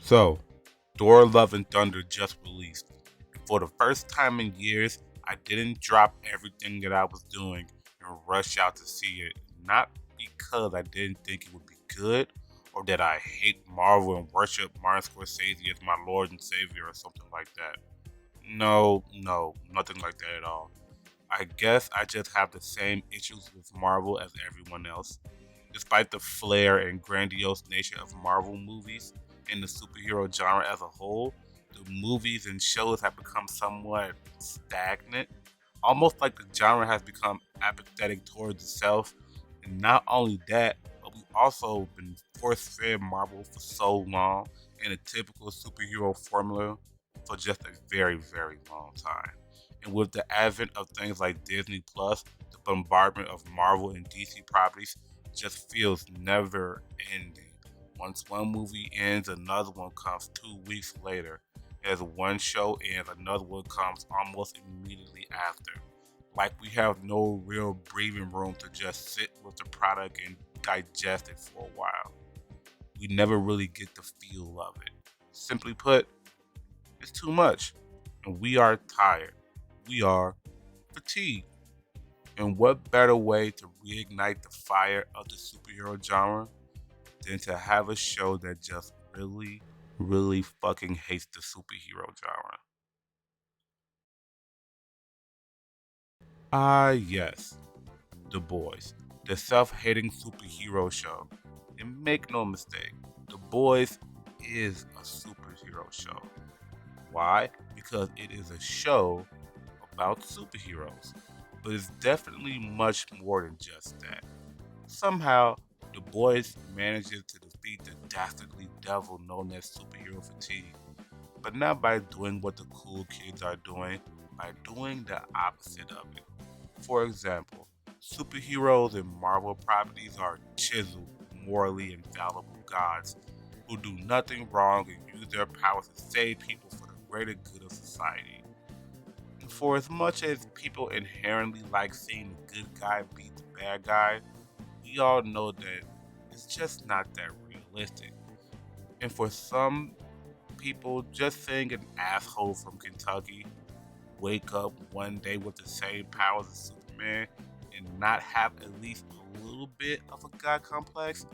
So, Thor Love and Thunder just released. For the first time in years, I didn't drop everything that I was doing and rush out to see it. Not because I didn't think it would be good or that I hate Marvel and worship Martin Scorsese as my Lord and Savior or something like that. No, no, nothing like that at all. I guess I just have the same issues with Marvel as everyone else. Despite the flair and grandiose nature of Marvel movies and the superhero genre as a whole, the movies and shows have become somewhat stagnant, almost like the genre has become apathetic towards itself. And not only that, but we've also been force fed Marvel for so long and a typical superhero formula for just a very, very long time. And with the advent of things like Disney Plus, the bombardment of Marvel and DC properties just feels never ending. Once one movie ends, another one comes 2 weeks later. As one show ends, another one comes almost immediately after. Like we have no real breathing room to just sit with the product and digest it for a while. We never really get the feel of it. Simply put, it's too much. And we are tired. We are fatigued. And what better way to reignite the fire of the superhero genre than to have a show that just really, really fucking hates the superhero genre? Ah, yes, The Boys, the self hating superhero show. And make no mistake, The Boys is a superhero show. Why? Because it is a show about superheroes. But it's definitely much more than just that. Somehow, the boys manages to defeat the dastardly devil known as superhero fatigue, but not by doing what the cool kids are doing, by doing the opposite of it. For example, superheroes in Marvel properties are chiseled, morally infallible gods who do nothing wrong and use their powers to save people for the greater good of society. For as much as people inherently like seeing the good guy beat the bad guy, we all know that it's just not that realistic. And for some people, just seeing an asshole from Kentucky wake up one day with the same powers as Superman and not have at least a little bit of a god complex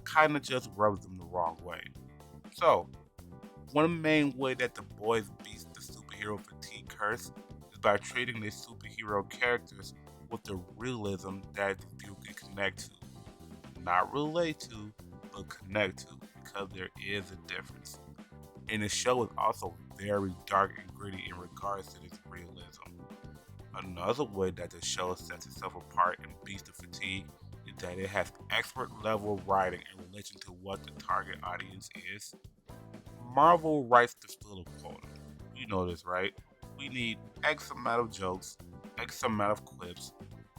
kind of just rubs them the wrong way. So, one main way that the boys beat the superhero fatigue curse is by treating their superhero characters with the realism that the viewer can connect to. Not relate to, but connect to, because there is a difference. And the show is also very dark and gritty in regards to this realism. Another way that the show sets itself apart and beats the fatigue is that it has expert level writing in relation to what the target audience is. Marvel writes the filler quota. You know this, right? We need X amount of jokes, X amount of clips,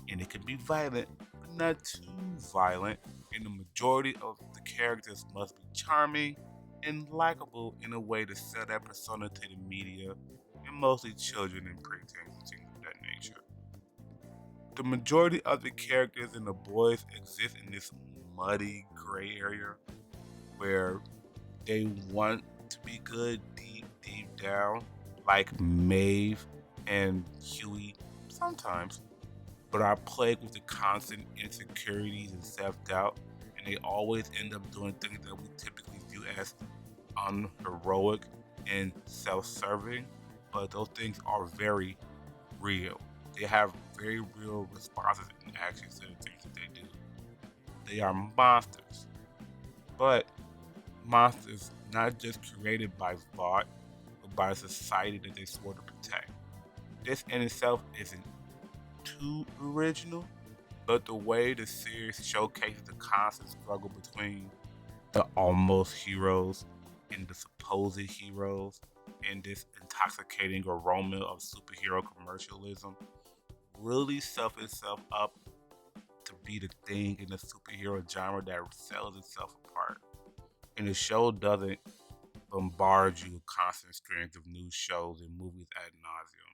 and it can be violent, but not too violent. And the majority of the characters must be charming and likable in a way to sell that persona to the media, and mostly children and preteens and things of that nature. The majority of the characters in the boys exist in this muddy gray area where they want to be good deep down, like Maeve and Huey sometimes, but are plagued with the constant insecurities and self doubt, and they always end up doing things that we typically view as unheroic and self serving, but those things are very real. They have very real responses and actions to the things that they do. They are monsters, but monsters not just created by thought, but by a society that they swore to protect. This in itself isn't too original, but the way the series showcases the constant struggle between the almost heroes and the supposed heroes and this intoxicating aroma of superhero commercialism really sets itself up to be the thing in the superhero genre that sells itself apart. And the show doesn't bombard you with constant streams of new shows and movies ad nauseum.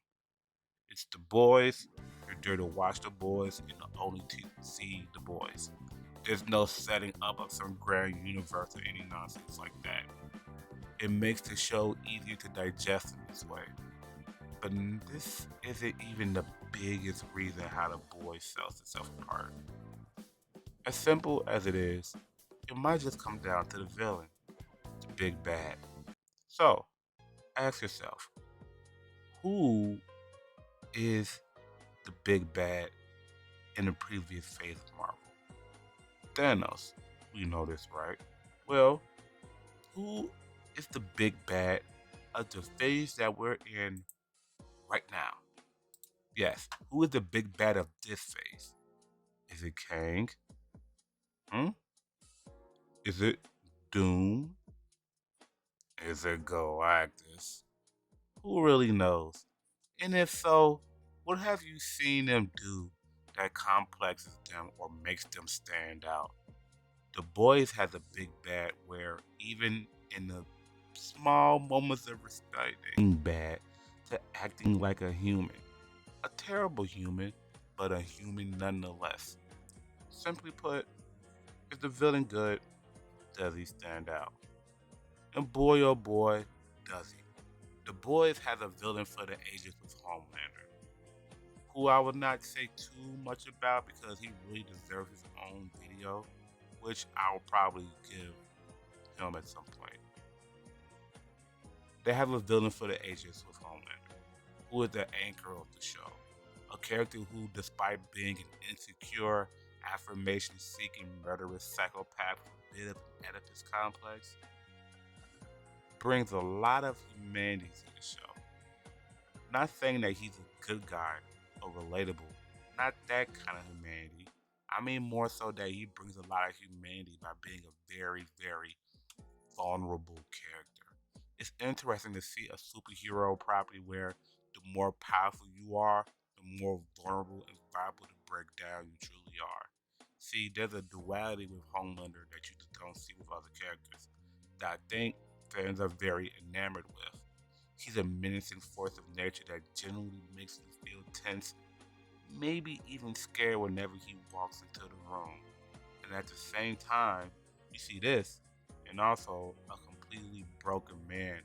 It's The Boys. You're there to watch The Boys and only to see The Boys. There's no setting up of some grand universe or any nonsense like that. It makes the show easier to digest in this way. But this isn't even the biggest reason how the boys sells itself apart. As simple as it is, it might just come down to the villain, the big bad. So, ask yourself, who is the big bad in the previous phase of Marvel? Thanos. We know this, right? Well, who is the big bad of the phase that we're in right now? Yes, who is the big bad of this phase? Is it Kang? Hmm? Is it Doom? Is it Galactus? Who really knows? And if so, what have you seen them do that complexes them or makes them stand out? The Boys has a big bad where even in the small moments of respect, being bad to acting like a human. A terrible human, but a human nonetheless. Simply put, is the villain good? Does he stand out? And boy oh boy, does he. The Boys has a villain for the ages with Homelander, who I would not say too much about because he really deserves his own video, which I will probably give him at some point. They have a villain for the ages with Homelander, who is the anchor of the show. A character who, despite being an insecure, affirmation seeking, murderous psychopath with a bit of an Oedipus complex, brings a lot of humanity to the show. Not saying that he's a good guy or relatable, not that kind of humanity. I mean more so that he brings a lot of humanity by being a very, very vulnerable character. It's interesting to see a superhero property where the more powerful you are, the more vulnerable and viable to break down you truly are. See, there's a duality with Homelander that you just don't see with other characters that I think fans are very enamored with. He's a menacing force of nature that generally makes you feel tense, maybe even scared whenever he walks into the room. And at the same time, you see this, and also a completely broken man,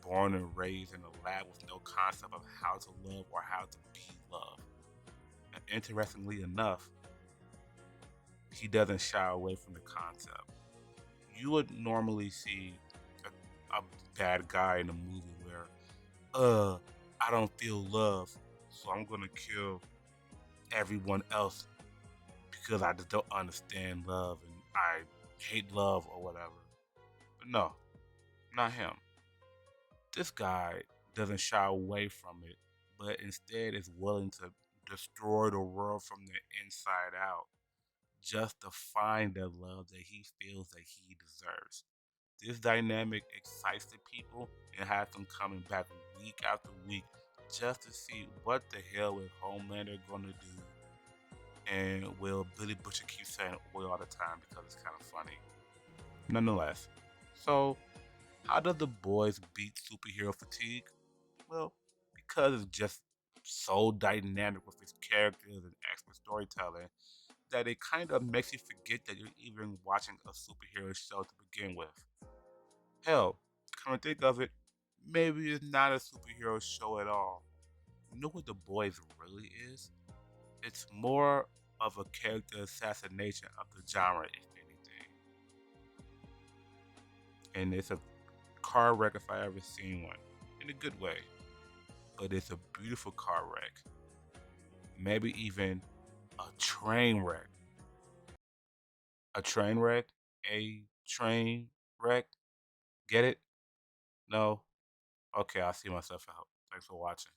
born and raised in a lab with no concept of how to love or how to be loved. And interestingly enough, he doesn't shy away from the concept. You would normally see a bad guy in a movie where, I don't feel love, so I'm gonna kill everyone else because I just don't understand love and I hate love or whatever. But no, not him. This guy doesn't shy away from it, but instead is willing to destroy the world from the inside out just to find the love that he feels that he deserves. This dynamic excites the people and has them coming back week after week just to see what the hell is Homelander gonna do. And will Billy Butcher keep saying oil all the time because it's kind of funny. Nonetheless, so how does the boys beat superhero fatigue? Well, because it's just so dynamic with its characters and expert storytelling that it kind of makes you forget that you're even watching a superhero show to begin with. Hell, come to think of it, maybe it's not a superhero show at all. You know what The Boys really is? It's more of a character assassination of the genre, if anything. And it's a car wreck if I ever seen one, in a good way. But it's a beautiful car wreck. Maybe even a train wreck. A train wreck? A train wreck? Get it? No? Okay, I'll see myself out. Thanks for watching.